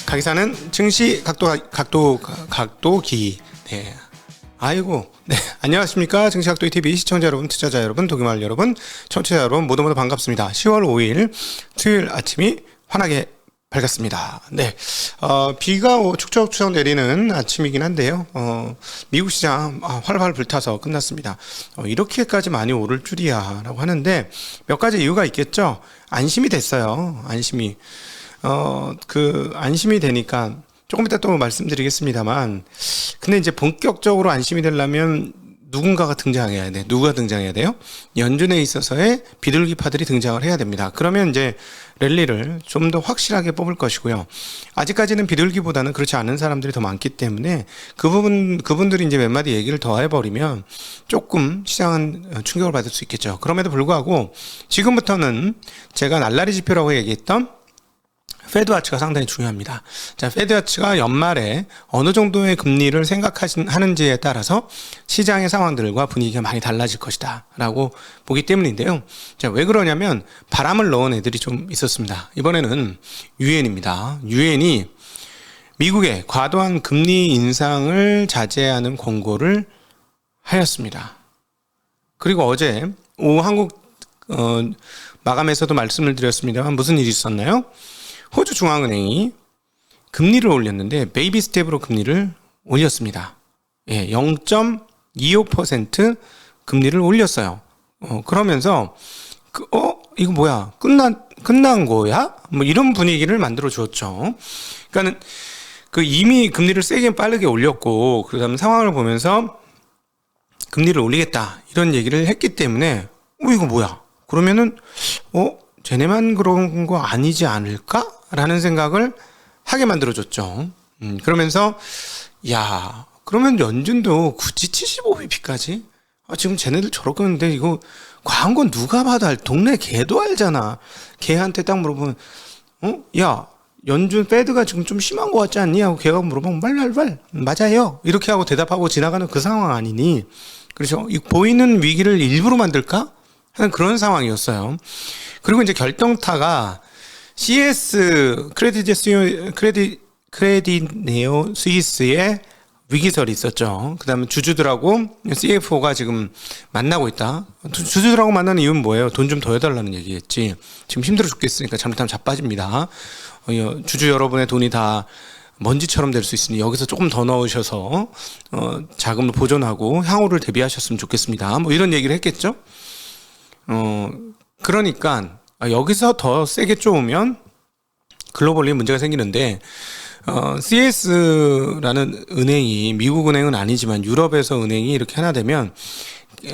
가기사는 증시 각도기. 네. 아이고. 네. 안녕하십니까. 증시 각도기 TV 시청자 여러분, 투자자 여러분, 도기마을 여러분, 청취자 여러분 모두 반갑습니다. 10월 5일 수요일 아침이 환하게 밝았습니다. 네. 비가 축적축적 내리는 아침이긴 한데요. 미국 시장 활활 불타서 끝났습니다. 이렇게까지 많이 오를 줄이야 라고 하는데 몇 가지 이유가 있겠죠. 안심이 됐어요. 안심이. 안심이 되니까 조금 이따 또 말씀드리겠습니다만, 근데 이제 본격적으로 안심이 되려면 누군가가 등장해야 돼. 누가 등장해야 돼요? 연준에 있어서의 비둘기파들이 등장을 해야 됩니다. 그러면 이제 랠리를 좀 더 확실하게 뽑을 것이고요. 아직까지는 비둘기보다는 그렇지 않은 사람들이 더 많기 때문에 그분들이 이제 몇 마디 얘기를 더 해버리면 조금 시장은 충격을 받을 수 있겠죠. 그럼에도 불구하고 지금부터는 제가 날라리 지표라고 얘기했던 페드와치가 상당히 중요합니다. 자, 페드와치가 연말에 어느 정도의 금리를 생각하는지에 따라서 시장의 상황들과 분위기가 많이 달라질 것이다 라고 보기 때문인데요. 자, 왜 그러냐면 바람을 넣은 애들이 좀 있었습니다. 이번에는 유엔입니다. 유엔이 미국의 과도한 금리 인상을 자제하는 권고를 하였습니다. 그리고 어제 오후 한국 마감에서도 말씀을 드렸습니다만 무슨 일이 있었나요? 호주 중앙은행이 금리를 올렸는데 베이비 스텝으로 금리를 올렸습니다. 예, 0.25% 금리를 올렸어요. 그러면서 이거 뭐야? 끝난 거야? 뭐 이런 분위기를 만들어 주었죠. 그러니까는 이미 금리를 세게 빠르게 올렸고 그다음 상황을 보면서 금리를 올리겠다 이런 얘기를 했기 때문에 이거 뭐야? 그러면은 쟤네만 그런 거 아니지 않을까? 라는 생각을 하게 만들어줬죠. 그러면서 야, 그러면 연준도 굳이 75bp까지? 지금 쟤네들 저렇게 하는데 이거 과한 건 누가 봐도 동네 개도 알잖아. 개한테 딱 물어보면 야, 연준 패드가 지금 좀 심한 거 같지 않니? 하고 걔가 물어보면 말말말 맞아요. 이렇게 하고 대답하고 지나가는 그 상황 아니니? 그렇죠. 이 보이는 위기를 일부러 만들까? 하는 그런 상황이었어요. 그리고 이제 결정타가 CS 크레디네오 스위스의 위기설이 있었죠. 그 다음에 주주들하고 CFO가 지금 만나고 있다. 주주들하고 만나는 이유는 뭐예요? 돈 좀 더 해달라는 얘기겠지. 지금 힘들어 죽겠으니까 잘못하면 자빠집니다. 주주 여러분의 돈이 다 먼지처럼 될 수 있으니 여기서 조금 더 넣으셔서 자금을 보존하고 향후를 대비하셨으면 좋겠습니다. 뭐 이런 얘기를 했겠죠. 그러니까 여기서 더 세게 쪼으면 글로벌리 문제가 생기는데 CS라는 은행이 미국 은행은 아니지만 유럽에서 은행이 이렇게 하나 되면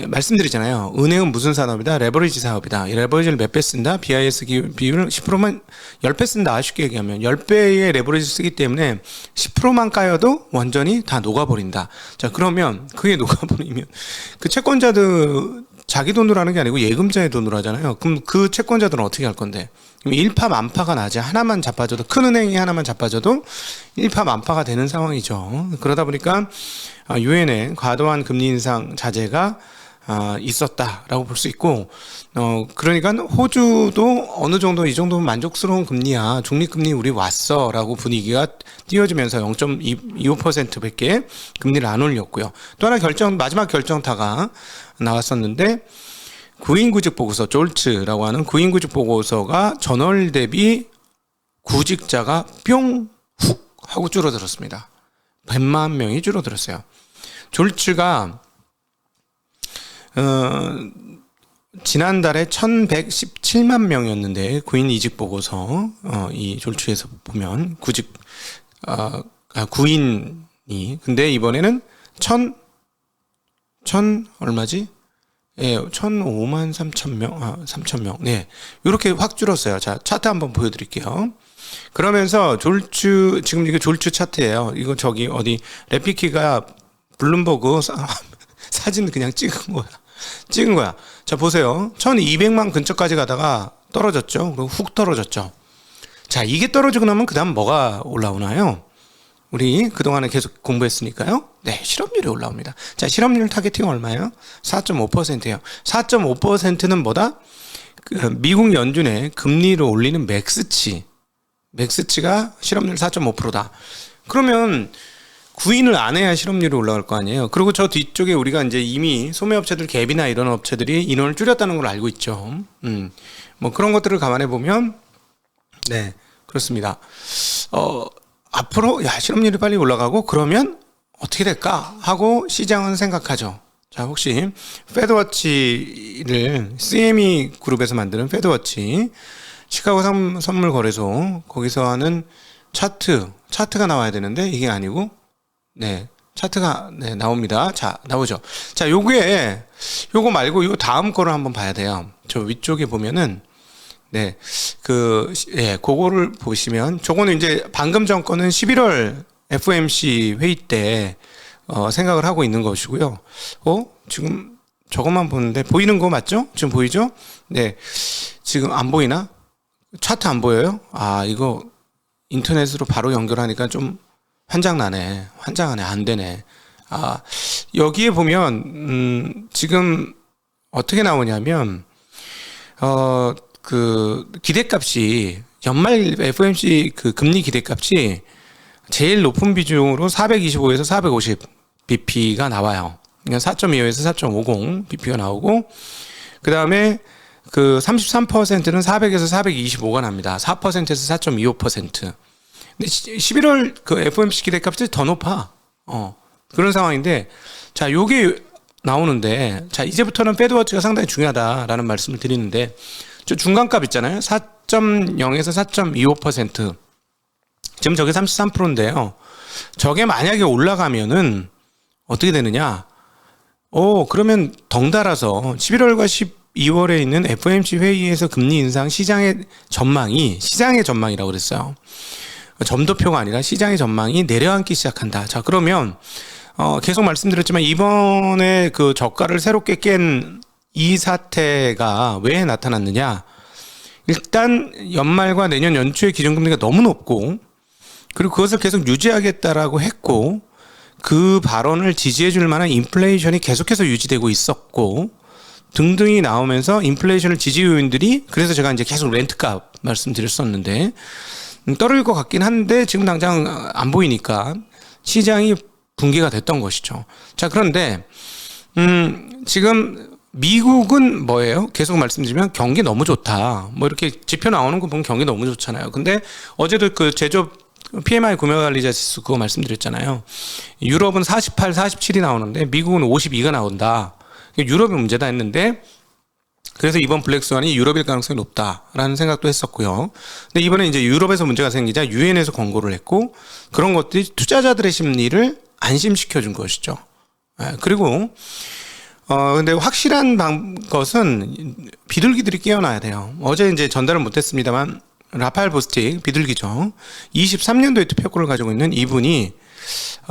말씀드리잖아요. 은행은 무슨 산업이다? 레버리지 사업이다. 이 레버리지를 몇 배 쓴다? BIS 비율을 10%만 10배 쓴다. 아쉽게 얘기하면 10배의 레버리지 쓰기 때문에 10%만 까여도 완전히 다 녹아버린다. 자, 그러면 그게 녹아버리면 그 채권자들 자기 돈으로 하는 게 아니고 예금자의 돈으로 하잖아요. 그럼 그 채권자들은 어떻게 할 건데? 일파만파가 나지. 하나만 자빠져도, 큰 은행이 하나만 자빠져도 일파만파가 되는 상황이죠. 그러다 보니까 유엔의 과도한 금리 인상 자제가 있었다라고 볼 수 있고, 그러니까 호주도 어느 정도 이 정도면 만족스러운 금리야. 중립금리 우리 왔어라고 분위기가 띄워지면서 0.25%밖에 금리를 안 올렸고요. 또 하나 마지막 결정타가 나왔었는데 구인구직 보고서 졸츠라고 하는 구인구직 보고서가 전월 대비 구직자가 뿅 훅 하고 줄어들었습니다. 100만 명이 줄어들었어요. 졸츠가 지난달에 1117만 명이었는데 구인 이직 보고서 이 졸츠에서 보면 구인이 근데 이번에는 1000 얼마지? 예, 1,005만 3,000명, 3,000명. 네. 이렇게 확 줄었어요. 자, 차트 한번 보여드릴게요. 그러면서 지금 이거 졸츠 차트예요. 이거 어디, 레피키가 블룸버그 사진 그냥 찍은 거야. 자, 보세요. 1,200만 근처까지 가다가 떨어졌죠. 그리고 훅 떨어졌죠. 자, 이게 떨어지고 나면 그 다음 뭐가 올라오나요? 우리 그동안에 계속 공부했으니까요. 네, 실업률이 올라옵니다. 자, 실업률 타겟팅 얼마예요? 4.5%예요. 4.5%는 뭐다? 미국 연준의 금리를 올리는 맥스치. 맥스치가 실업률 4.5%다. 그러면 구인을 안 해야 실업률이 올라갈 거 아니에요. 그리고 저 뒤쪽에 우리가 이제 이미 소매업체들 갭이나 이런 업체들이 인원을 줄였다는 걸 알고 있죠. 뭐 그런 것들을 감안해 보면 네, 그렇습니다. 앞으로 실업률이 빨리 올라가고 그러면 어떻게 될까 하고 시장은 생각하죠. 자, 혹시 패드워치를 CME 그룹에서 만드는 패드워치 시카고 선물거래소 거기서 하는 차트가 나와야 되는데 이게 아니고 네, 차트가 네, 나옵니다. 자, 나오죠. 자, 요거 말고 요 다음 거를 한번 봐야 돼요. 저 위쪽에 보면은 네, 그거를 보시면 저거는 이제 방금 전 거는 11월 FOMC 회의 때 생각을 하고 있는 것이고요. 지금 저것만 보는데 보이는 거 맞죠? 지금 보이죠? 네, 지금 안 보이나? 차트 안 보여요? 이거 인터넷으로 바로 연결하니까 좀 환장나네. 안 되네. 여기에 보면 지금 어떻게 나오냐면 그 기대값이 연말 FOMC 그 금리 기대값이 제일 높은 비중으로 425에서 450 bp가 나와요. 그러니까 4.25에서 4.50 bp가 나오고 그 다음에 그 33%는 400에서 425가 납니다. 4%에서 4.25%. 근데 11월 그 FOMC 기대값이 더 높아. 그런 상황인데 자, 요게 나오는데 자, 이제부터는 패드워치가 상당히 중요하다라는 말씀을 드리는데 저 중간값 있잖아요. 4.0에서 4.25%. 지금 저게 33%인데요. 저게 만약에 올라가면은 어떻게 되느냐? 그러면 덩달아서 11월과 12월에 있는 FOMC 회의에서 금리 인상 시장의 전망이라고 그랬어요. 점도표가 아니라 시장의 전망이 내려앉기 시작한다. 자, 그러면 계속 말씀드렸지만 이번에 그 저가를 새롭게 깬 이 사태가 왜 나타났느냐? 일단 연말과 내년 연초의 기준금리가 너무 높고 그리고 그것을 계속 유지하겠다라고 했고 그 발언을 지지해 줄 만한 인플레이션이 계속해서 유지되고 있었고 등등이 나오면서 인플레이션을 지지 요인들이 그래서 제가 이제 계속 렌트값 말씀드렸었는데 떨어질 것 같긴 한데 지금 당장 안 보이니까 시장이 붕괴가 됐던 것이죠. 자, 그런데 지금 미국은 뭐예요? 계속 말씀드리면 경기 너무 좋다. 뭐 이렇게 지표 나오는 거 보면 경기 너무 좋잖아요. 근데 어제도 그 제조업 PMI 구매관리자 지수 그거 말씀드렸잖아요. 유럽은 48, 47이 나오는데 미국은 52가 나온다. 유럽이 문제다 했는데 그래서 이번 블랙스완이 유럽일 가능성이 높다라는 생각도 했었고요. 근데 이번에 이제 유럽에서 문제가 생기자 유엔에서 권고를 했고 그런 것들이 투자자들의 심리를 안심시켜 준 것이죠. 그리고 근데 확실한 것은 비둘기들이 깨어나야 돼요. 어제 이제 전달을 못했습니다만 라파엘 보스틱 비둘기죠. 23년도에 투표권을 가지고 있는 이분이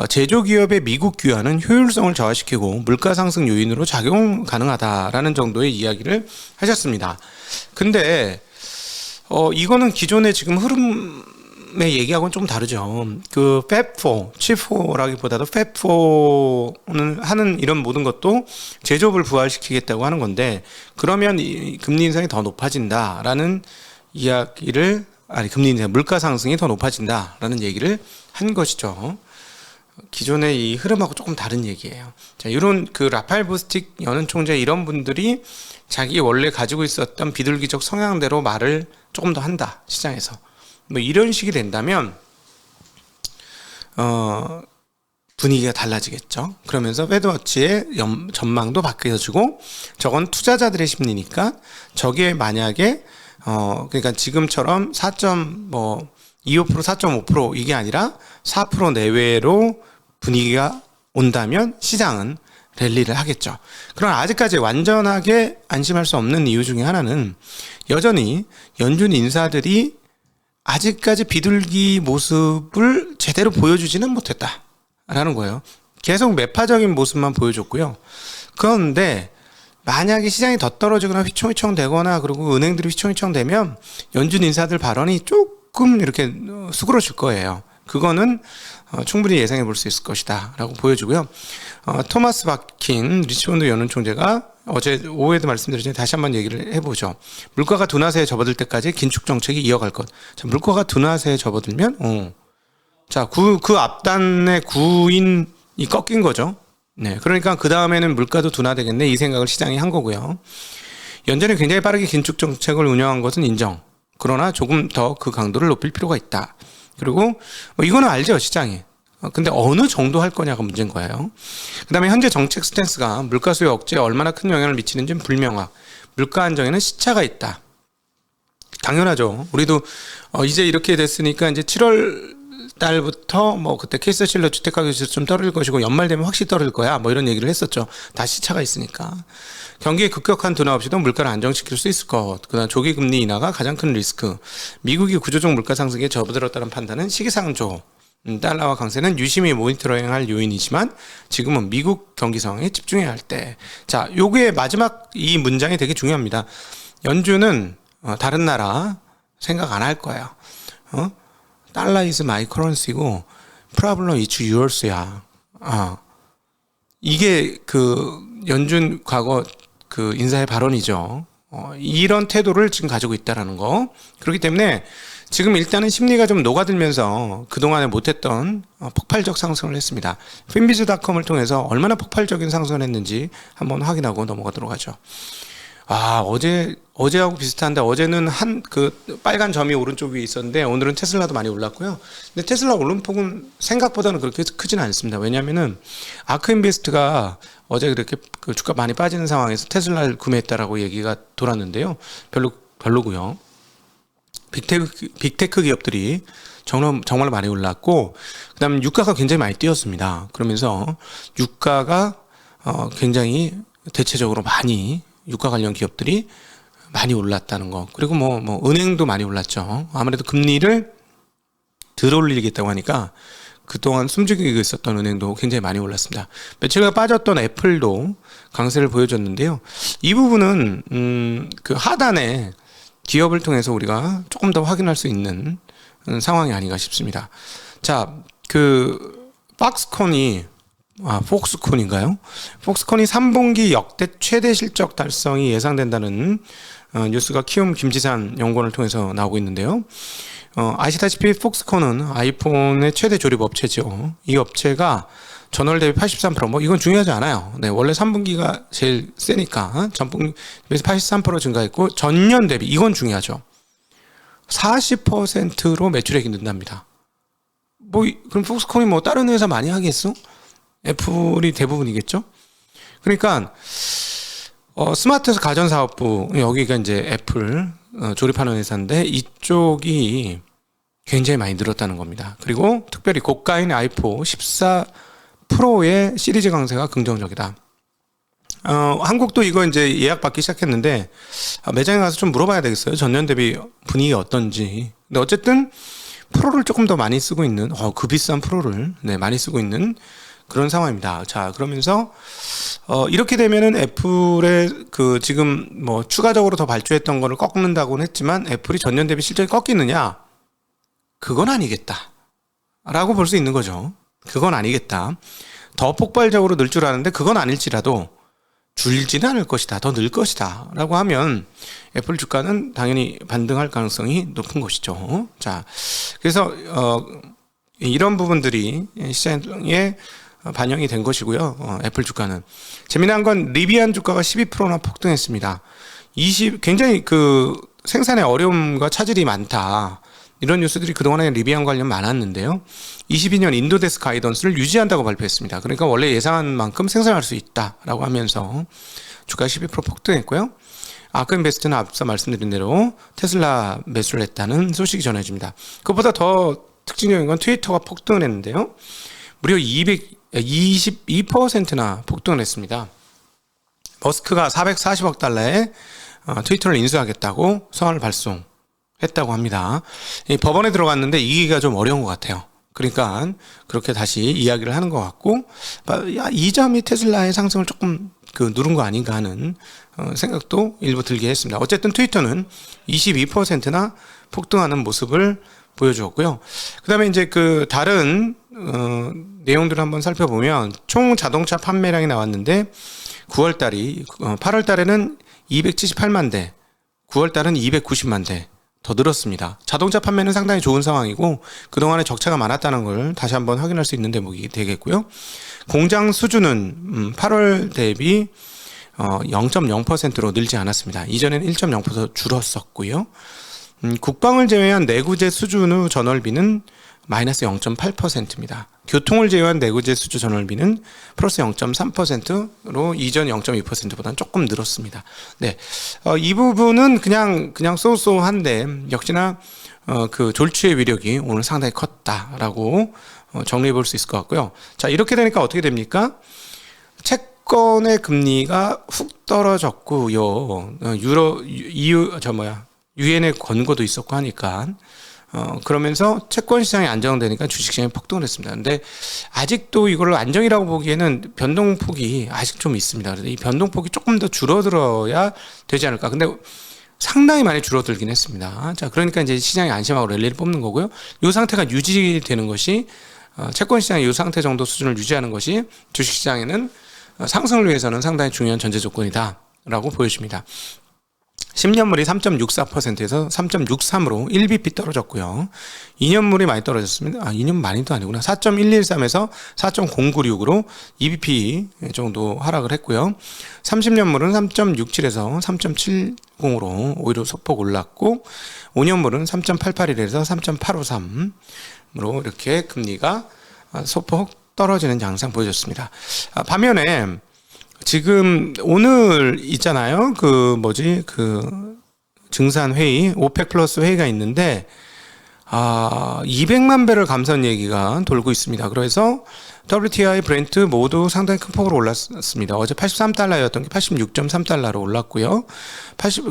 제조기업의 미국 귀환은 효율성을 저하시키고 물가 상승 요인으로 작용 가능하다라는 정도의 이야기를 하셨습니다. 근데 이거는 기존의 지금 흐름의 얘기하고는 좀 다르죠. 그 팹4, 칩4라기보다도 팹4는 하는 이런 모든 것도 제조업을 부활시키겠다고 하는 건데 그러면 이 금리 인상이 더 높아진다라는 이야기를 금리 인상, 물가 상승이 더 높아진다라는 얘기를 한 것이죠. 기존의 이 흐름하고 조금 다른 얘기예요. 자, 이런 그 라파엘 보스틱 연은 총재 이런 분들이 자기 원래 가지고 있었던 비둘기적 성향대로 말을 조금 더 한다 시장에서 뭐 이런 식이 된다면 분위기가 달라지겠죠. 그러면서 패드워치의 전망도 바뀌어지고 저건 투자자들의 심리니까 저게 만약에 그러니까 지금처럼 4.25% 4.5% 이게 아니라 4% 내외로 분위기가 온다면 시장은 랠리를 하겠죠. 그러나 아직까지 완전하게 안심할 수 없는 이유 중에 하나는 여전히 연준 인사들이 아직까지 비둘기 모습을 제대로 보여주지는 못했다라는 거예요. 계속 매파적인 모습만 보여줬고요. 그런데 만약에 시장이 더 떨어지거나 휘청휘청 되거나 그리고 은행들이 휘청휘청 되면 연준 인사들 발언이 조금 이렇게 수그러질 거예요. 그거는 충분히 예상해 볼 수 있을 것이다 라고 보여주고요. 토마스 바킨 리치몬드 연은 총재가 어제 오후에도 말씀드렸지만 다시 한번 얘기를 해보죠. 물가가 둔화세에 접어들 때까지 긴축 정책이 이어갈 것. 자, 물가가 둔화세에 접어들면 자, 그 앞단의 구인이 꺾인 거죠. 네, 그러니까 그 다음에는 물가도 둔화되겠네 이 생각을 시장이 한 거고요. 연전에 굉장히 빠르게 긴축 정책을 운영한 것은 인정. 그러나 조금 더 그 강도를 높일 필요가 있다. 그리고 이거는 알죠 시장이. 근데 어느 정도 할 거냐가 문제인 거예요. 그 다음에 현재 정책 스탠스가 물가 수요 억제에 얼마나 큰 영향을 미치는지는 불명확. 물가 안정에는 시차가 있다. 당연하죠. 우리도 이제 이렇게 됐으니까 이제 7월 달부터 뭐 그때 케이스실러 주택가격이 좀 떨어질 것이고 연말 되면 확실히 떨어질 거야 뭐 이런 얘기를 했었죠. 다시 시차가 있으니까. 경기의 급격한 둔화 없이도 물가를 안정시킬 수 있을 것. 그다음 조기 금리 인하가 가장 큰 리스크. 미국이 구조적 물가 상승에 접어들었다는 판단은 시기상조. 달러와 강세는 유심히 모니터링 할 요인이지만 지금은 미국 경기 상황에 집중해야 할 때. 자, 요게 마지막 이 문장이 되게 중요합니다. 연준은 다른 나라 생각 안 할 거예요. 달러 is my currency고 problem is yours야. 이게 그 연준 과거 그 인사의 발언이죠. 이런 태도를 지금 가지고 있다라는 거. 그렇기 때문에 지금 일단은 심리가 좀 녹아들면서 그동안에 못했던 폭발적 상승을 했습니다. finbiz.com을 통해서 얼마나 폭발적인 상승을 했는지 한번 확인하고 넘어가도록 하죠. 어제하고 비슷한데 어제는 그 빨간 점이 오른쪽 위에 있었는데 오늘은 테슬라도 많이 올랐고요. 근데 테슬라 오름폭은 생각보다는 그렇게 크지는 않습니다. 왜냐면은 아크인베스트가 어제 그렇게 그 주가 많이 빠지는 상황에서 테슬라를 구매했다라고 얘기가 돌았는데요. 별로고요. 빅테크 기업들이 정말 많이 올랐고, 그 다음에 유가가 굉장히 많이 뛰었습니다. 그러면서 유가가 굉장히 대체적으로 많이 유가 관련 기업들이 많이 올랐다는 거. 그리고 뭐 은행도 많이 올랐죠. 아무래도 금리를 덜 올리겠다고 하니까 그동안 숨죽이고 있었던 은행도 굉장히 많이 올랐습니다. 며칠간 빠졌던 애플도 강세를 보여줬는데요. 이 부분은 그 하단에 기업을 통해서 우리가 조금 더 확인할 수 있는 상황이 아닌가 싶습니다. 자, 그 폭스콘인가요? 폭스콘이 3분기 역대 최대 실적 달성이 예상된다는 뉴스가 키움 김지산 연구원을 통해서 나오고 있는데요. 아시다시피 폭스콘은 아이폰의 최대 조립 업체죠. 이 업체가 전월 대비 83%, 이건 중요하지 않아요. 네, 원래 3분기가 제일 세니까 전분기에서 83% 증가했고 전년 대비, 이건 중요하죠. 40%로 매출액이 는답니다. 그럼 폭스콘이 다른 회사 많이 하겠어? 애플이 대부분이겠죠? 그러니까 스마트 가전사업부, 여기가 이제 애플 조립하는 회사인데 이쪽이 굉장히 많이 늘었다는 겁니다. 그리고 특별히 고가인 아이폰 14 프로의 시리즈 강세가 긍정적이다. 한국도 이거 이제 예약 받기 시작했는데 매장에 가서 좀 물어봐야 되겠어요. 전년 대비 분위기 어떤지. 근데 어쨌든 프로를 조금 더 많이 쓰고 있는 그 비싼 프로를 많이 쓰고 있는 그런 상황입니다. 자, 그러면서 이렇게 되면은 애플의 그 지금 뭐 추가적으로 더 발주했던 거를 꺾는다고는 했지만 애플이 전년 대비 실적이 꺾이느냐? 그건 아니겠다. 라고 볼 수 있는 거죠. 그건 아니겠다. 더 폭발적으로 늘 줄 아는데 그건 아닐지라도 줄지는 않을 것이다. 더 늘 것이다. 라고 하면 애플 주가는 당연히 반등할 가능성이 높은 것이죠. 자, 그래서 이런 부분들이 시장에 반영이 된 것이고요. 애플 주가는. 재미난 건 리비안 주가가 12%나 폭등했습니다. 굉장히 그 생산에 어려움과 차질이 많다. 이런 뉴스들이 그동안에 리비안 관련 많았는데요. 22년 인도데스 가이던스를 유지한다고 발표했습니다. 그러니까 원래 예상한 만큼 생산할 수 있다라고 하면서 주가 12% 폭등했고요. 아크인베스트는 앞서 말씀드린 대로 테슬라 매수를 했다는 소식이 전해집니다. 그것보다 더 특징적인 건 트위터가 폭등을 했는데요. 무려 222%나 폭등을 했습니다. 머스크가 440억 달러에 트위터를 인수하겠다고 서한을 발송했다고 합니다. 법원에 들어갔는데 이기기가 좀 어려운 것 같아요. 그러니까 그렇게 다시 이야기를 하는 것 같고, 이 점이 테슬라의 상승을 조금 누른 거 아닌가 하는 생각도 일부 들게 했습니다. 어쨌든 트위터는 22%나 폭등하는 모습을 보여주었고요. 그다음에 이제 그 다른 내용들을 한번 살펴보면 총 자동차 판매량이 나왔는데 9월 달이 8월 달에는 278만 대, 9월 달은 290만 대 더 늘었습니다. 자동차 판매는 상당히 좋은 상황이고 그동안에 적차가 많았다는 걸 다시 한번 확인할 수 있는 대목이 되겠고요. 공장 수주는 8월 대비 0.0%로 늘지 않았습니다. 이전에는 1.0% 줄었었고요. 국방을 제외한 내구재 수준 전월비는 마이너스 0.8%입니다. 교통을 제외한 내구재 수주 전월비는 플러스 0.3%로 이전 0.2%보다는 조금 늘었습니다. 네, 이 부분은 그냥 쏘쏘한데 역시나 그 졸추의 위력이 오늘 상당히 컸다라고 정리해 볼 수 있을 것 같고요. 자, 이렇게 되니까 어떻게 됩니까? 채권의 금리가 훅 떨어졌고요. 유엔의 권고도 있었고 하니까 그러면서 채권 시장이 안정되니까 주식 시장이 폭등을 했습니다. 근데 아직도 이걸 안정이라고 보기에는 변동폭이 아직 좀 있습니다. 그래서 이 변동폭이 조금 더 줄어들어야 되지 않을까. 근데 상당히 많이 줄어들긴 했습니다. 자, 그러니까 이제 시장이 안심하고 랠리를 뽑는 거고요. 이 상태가 유지되는 것이 채권 시장의 이 상태 정도 수준을 유지하는 것이 주식 시장에는 상승을 위해서는 상당히 중요한 전제 조건이다라고 보여집니다. 10년물이 3.64%에서 3.63으로 1bp 떨어졌고요. 2년물이 많이 떨어졌습니다. 2년 많이도 아니구나. 4.113에서 4.096으로 2bp 정도 하락을 했고요. 30년물은 3.67에서 3.70으로 오히려 소폭 올랐고 5년물은 3.881에서 3.853으로 이렇게 금리가 소폭 떨어지는 양상 보여줬습니다. 반면에 지금 오늘 있잖아요. 그 증산 회의, 오펙 플러스 회의가 있는데 200만 배럴 감산 얘기가 돌고 있습니다. 그래서 WTI, 브렌트 모두 상당히 큰 폭으로 올랐습니다. 어제 83달러였던 게 86.3달러로 올랐고요.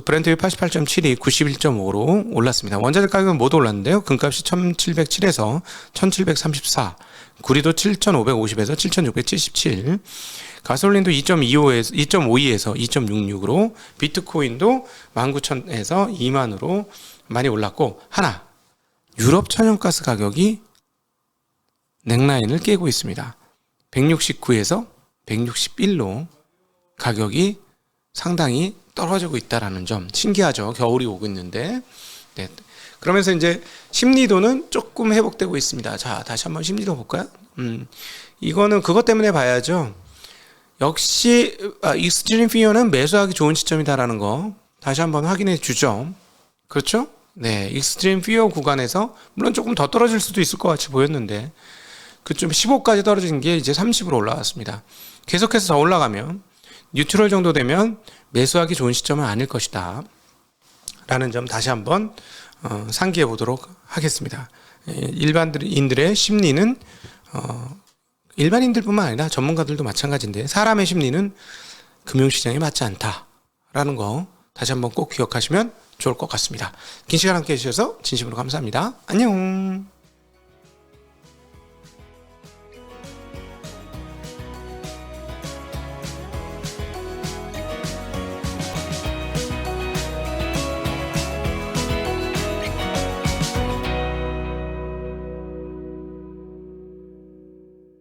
브렌트 88.7이 91.5로 올랐습니다. 원자재 가격은 모두 올랐는데요. 금값이 1707에서 1734, 구리도 7550에서 7677, 가솔린도 2.52에서 2.66으로, 비트코인도 19,000에서 2만으로 많이 올랐고, 하나, 유럽 천연가스 가격이 넥라인을 깨고 있습니다. 169에서 161로 가격이 상당히 떨어지고 있다는 점, 신기하죠. 겨울이 오고 있는데. 네. 그러면서 이제 심리도는 조금 회복되고 있습니다. 자, 다시 한번 심리도 볼까요? 이거는 그것 때문에 봐야죠. 역시 익스트림 피어는 매수하기 좋은 시점이다라는 거 다시 한번 확인해 주죠. 그렇죠? 네, 익스트림 피어 구간에서 물론 조금 더 떨어질 수도 있을 것 같이 보였는데 그좀 15까지 떨어진 게 이제 30으로 올라왔습니다. 계속해서 더 올라가면 뉴트럴 정도 되면 매수하기 좋은 시점은 아닐 것이다 라는 점 다시 한번 상기해 보도록 하겠습니다. 일반인들의 심리는 일반인들뿐만 아니라 전문가들도 마찬가지인데 사람의 심리는 금융시장에 맞지 않다라는 거 다시 한번 꼭 기억하시면 좋을 것 같습니다. 긴 시간 함께 해주셔서 진심으로 감사합니다. 안녕.